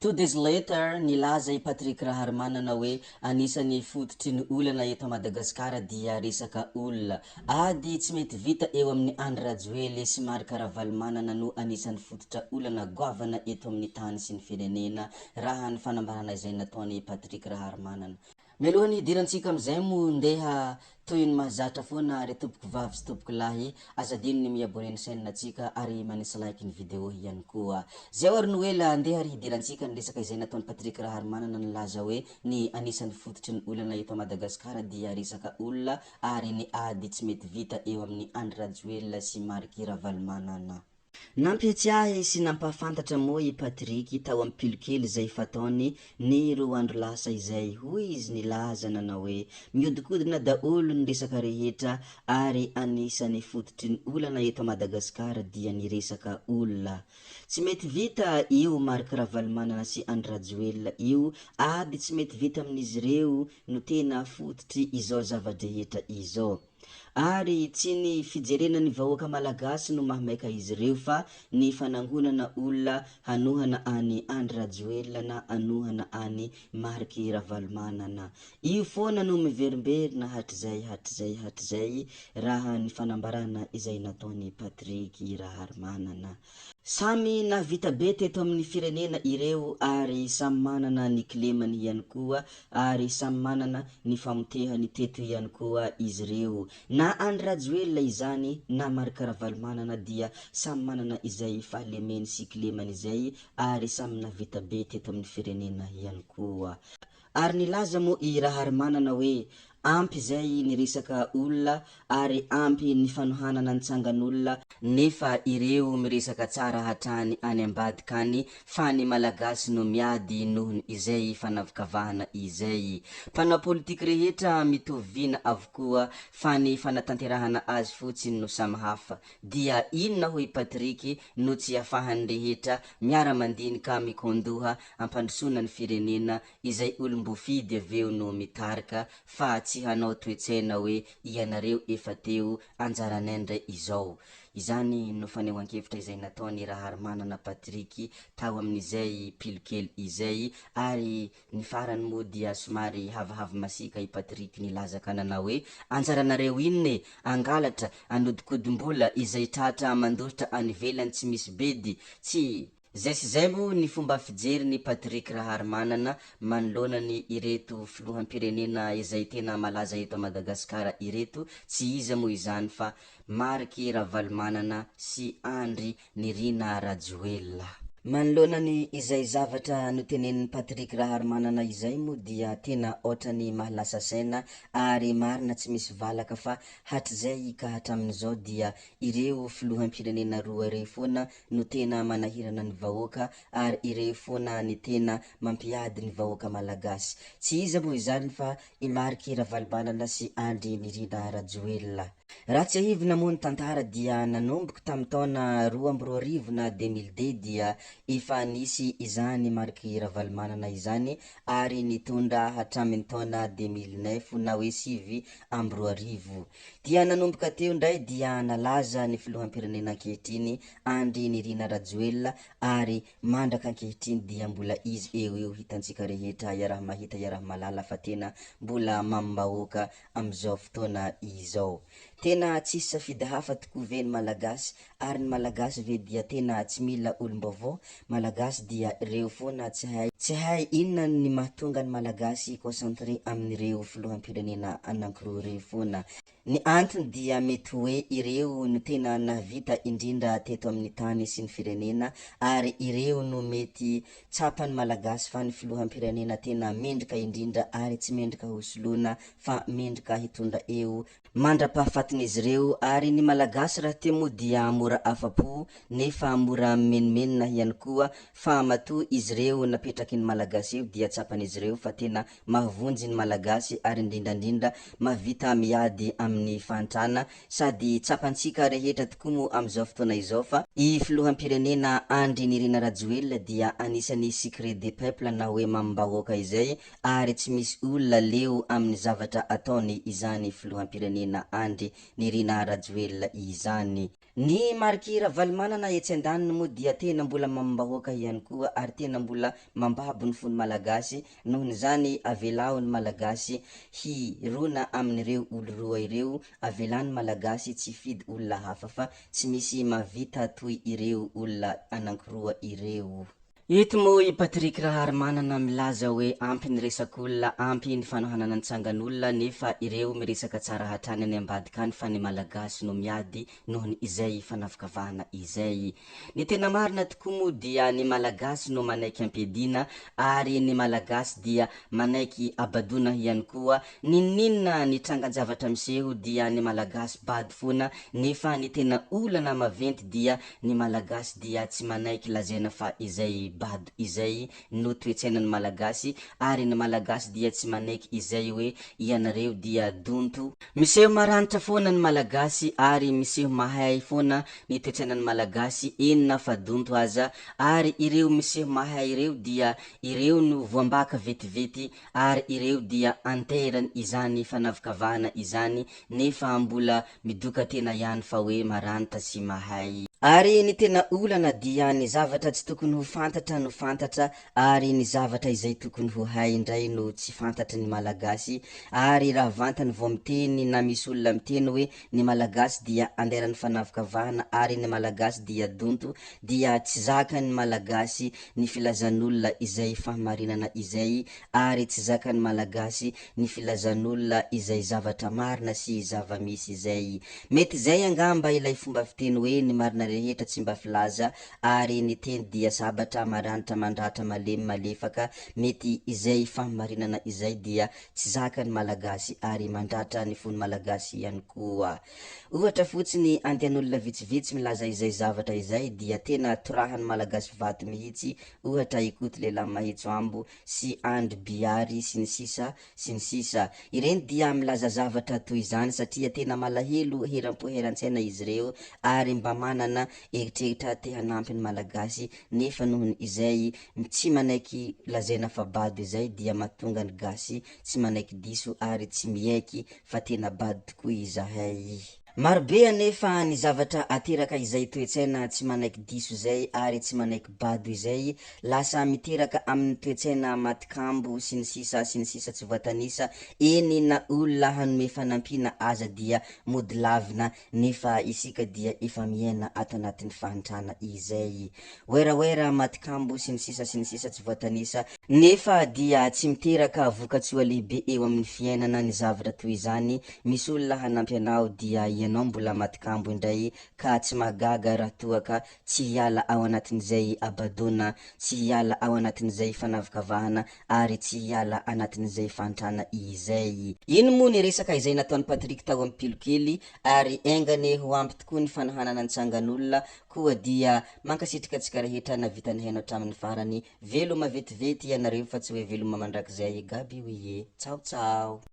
2 days later, nilaza i Patrick Raharmanana hoe anisany fototry ny olana eto Madagasikara dia resaka olona. Ady tsy mety vita eo amin'ny Andry Rajoelina sy Marc Ravalomanana no anisany fototra olana goavana eto amin'ny tany sy ny firenena raha ny fanambarana izay nataony Patrick Raharmanana. Mialohany idirantsika amizay mo ndeha toy ny mahazatra foana re tompoko vavy sy tompoko lahy, azadino ny miabone ny chaîne tsika ary manisy like ny video ihany koa. Zay ary noela ndeha ary idirantsika ny resaka izay nataony Patrick Raharmanana nilaza hoe ny anisany fototry ny olana eto Madagasikara dia resaka olona ary ny ady tsy mety vita eo amin'ny Andry Rajoelina sy Marc Ravalomanana. Nampiatsiahy sy nampahafantatra moa i Patrick tao amin'ny pilokely izay fataony ny 2 andro lasa izay hoy izy nilaza nanao hoe miodikodina daholo ny resaka rehetra ary anisany fototry ny olana eto Madagasikara dia ny resaka olona. Tsy mety vita io Marc Ravalomanana sy Andry Rajoelina io, ady tsy mety vita amin'izy ireo no tena fototry izao zava-drehetra izao. Ary tsy ny fijerenan'ny vahoaka malagasy no mahamaika izy ireo fa ny fanangonana olona hanohana any Andry Rajoelina na hanohana any Marc Ravalomanana. Io foana no miverimberina hatrizay raha ny fanambarana izay nataony Patrick Raharmanana. Samy navita be teto amin'ny firenena ireo ary samy manana ny kilemany ihany koa ary samy manana ny famotehany teto ihany koa izy ireo. Na Andry Rajoelina izany na Marc Ravalomanana dia samy manana izay fahalemeny sy kilemany izay ary samy navita be teto amin'ny firenena ihany koa. Ary nilaza mo i Raharmanana hoe ampy zay ny resaka olona ary ampy ny fanohanana ny tsangan'olona nefa ireo miresaka tsara hatrany any ambadika any fa ny malagasy no miady nohony izay fanavakavahana izay. Mpanao politika rehetra mitovina avokoa fa ny fanatanterahana azy fotsiny no samy hafa. Dia inona hoy Patrick no tsy afahany rehetra miara-mandinika mikondoha ampandrosoana ny firenena izay olom-bofidy aveo no mitarika fa tsy hanao toetsaina hoe ianareo efa teo anjaranay izao. Izany no fanehoan-kevitra izay nataony Raharmanana Patrick tao amin'izay pilokely izay ary ny farany moa dia somary havahava masika i Patrick nilaza ka nanao hoe anjaranareo inone angalatra anodikodim-bola izay tratra mandositra any ivelany tsy misy bedy tsy zay sy zay mo ny fomba fijeriny Patrick Raharmanana manoloanany ireto filoham-pirenena izay tena malaza eto Madagasikara ireto, tsy iza mo izany fa Marc Ravalomanana sy Andry Nirina Rajoelina. Manoloanany izay zavatra notenenin'ny Patrick Raharmanana izay mo dia tena ohatrany mahalasa saina ary marina tsy misy valaka fa hatrizay ka hatramin'izao dia ireo filoham-pirenena roa ireo foana no tena manahirana ny vahoaka ary ireo foana ny tena mampiady ny vahoaka malagasy. Tsy iza mo izany fa i Marc Ravalomanana sy Andry Nirina Rajoelina. Raha tsy ahivina moa ny tantara dia nanomboka tamin'ny taona 2012 na 2002 dia efa nisy izany Marc Ravalomanana izany ary nitondra hatramin'ny taona 2009 na hoe 2020. Dia nanomboka teo ndray dia nalaza ny filoham-pirenena ankehitriny Andry Nirina Rajoelina ary mandraka ankehitriny dia mbola izy eo hitantsika rehetra iaraha mahita iaraha malala fa tena mbola mambahoaka amizao fotoana izao. Tena tsisy safidy hafa tokoa ve ny malagasy ary ny malagasy ve dia tena tsy mila olom-baovao. Malagasy dia reo foana tsy hay inona ny mahatonga ny malagasy concentré amin'ireo filoham-pirenena anankiroa reo foana. Ny antony dia mety hoe ireo no tena navita indrindra teto amin'ny tany sy ny firenena ary ireo no mety tsapan'ny malagasy fa ny filoham-pirenena tena mendrika indrindra ary tsy mendrika hosoloana fa mendrika hitondra eo mandra-pahafatin'izy ireo ary ny malagasy raha te moa dia mora afapo nefa mora menimenina ihany koa fa matoa izy ireo napetraky ny malagasy eo dia tsapan'izy ireo fa tena mahavonjy ny malagasy ary indrindrandrindra mavita miady amin'ny fantrana sady tsapantsika rehetra tokoa moa amizao fotoana izao fa i filoham-pirenena Andry Nirina Rajoelina dia anisany secret des peuples na hoe mambahoaka izay ary tsy misy olona leo amin'ny zavatra ataony izany filoham-pirenena Andry Nirina Rajoelina izany. Ny marikira Valimanana etsy an-daniny moa dia tena mbola mambahoaka ihany koa ary tena mbola mambabo ny fony malagasy, nohon'izany avelao ny malagasy hirona amin'ireo olo roa ireo, avelany malagasy tsy hifidy olona hafa fa tsy misy mahavita toy ireo olona anankiroa ireo. Eto moa i Patrick Raharimanana milaza hoe ampy ny resak'olona, ampy ny fanohanana ny tsangan'olona nefa ireo miresaka tsara hatrany any ambadika any fa ny malagasy no miady nohony izay fanavakavahana izay. Ny tena marina tokoa moa dia ny malagasy no manaiky ampiadina ary ny malagasy dia manaiky abadona ihany koa, ninona ny trangan-javatra miseho dia ny malagasy bady foana, nefa ny tena olana maventy dia ny malagasy dia tsy manaiky lazaina fa izay bado izay no toetsainan'ny malagasy, ary ny malagasy dia tsy manaiky izay hoe ianareo dia donto. Miseho maranitra foana ny malagasy ary miseho mahay foana ny toetsainan'ny malagasy, enina fa donto aza, ary ireo miseho mahay ireo dia ireo no voambaka vetivety ary ireo dia anterany izany fanavakavahana izany, nefa mbola midoka tena ihany fa hoe maranitra sy mahay. Ary ny tena olana dia ny zavatra tsy tokony ho fantatra no fantatra, ary ny zavatra izay tokony ho hay indray no tsy fantatry ny malagasy. Ary raha vantany vao miteny na misy olona miteny hoe ny malagasy dia anderan'ny fanavakavahana ary ny malagasy dia donto, dia tsy zakany malagasy ny filazan'olona izay fahamarinana izay, ary tsy zakany malagasy ny filazan'olona izay zavatra marina sy zava-misy izay. Mety zay angamba ilay fomba fiteny hoe ny marina rehetra tsy mba filaza, ary ny teny dia sabatra maranitra mandratra malemy malefaka, mety izay fahamarinana izay dia tsy zakany malagasy ary mandratra ny fony malagasy ihany koa. Ohatra fotsiny andehan'olona vitsivitsy milaza izay zavatra izay dia tena torahan'ny malagasy vato mihitsy, ohatra Ikoto Lehilahy Mahitsoambo sy Andry Biary sy ny sisa sy ny sisa. Ireny dia milaza zavatra toy izany satria tena malahelo heram-po heran-tsaina izy ireo, ary mba manana eritreritra te hanampy ny malagasy, nefa nohony izay tsy manaiky lazaina fa bado izay dia mahatonga ny gasy tsy manaiky diso ary tsy miaiky fa tena bado tokoa izahay. Marobe anefa ny zavatra ateraka izay toetsaina tsy manaiky diso izay ary tsy manaiky bado izay, lasa miteraka amin'ny toetsaina matikambo sy ny sisa tsy voatanisa, eny na olona hanome fanampiana aza dia mody lavina, nefa isika dia efa miaina ato anatin'ny fahantrana izay. Oeraoera matikambo sy ny sisa tsy voatanisa, nefa dia tsy miteraka vokatsoa lehibe eo amin'ny fiainana ny zavatra toy izany. Misy olona hanampy anao dia ianao mbola matikambo indray ka tsy magaga raha toa ka tsy hiala ao anatin'izay abadona, tsy hiala ao anatin'izay fanavakavahana, ary tsy hiala anatin'izay fahantrana izay. Ino moa ny resaka izay nataon'ny Patrick tao amin'ny pilokely, ary aingany ho ampy tokoa ny fanahanana ny tsangan'olona, koa dia mankasitraka antsika rehetra navitany hainao hatramin'ny farany. Veloma vetivety ianareo fa tsy hoe veloma mandrakizay gaby hoie. Tsao tsao.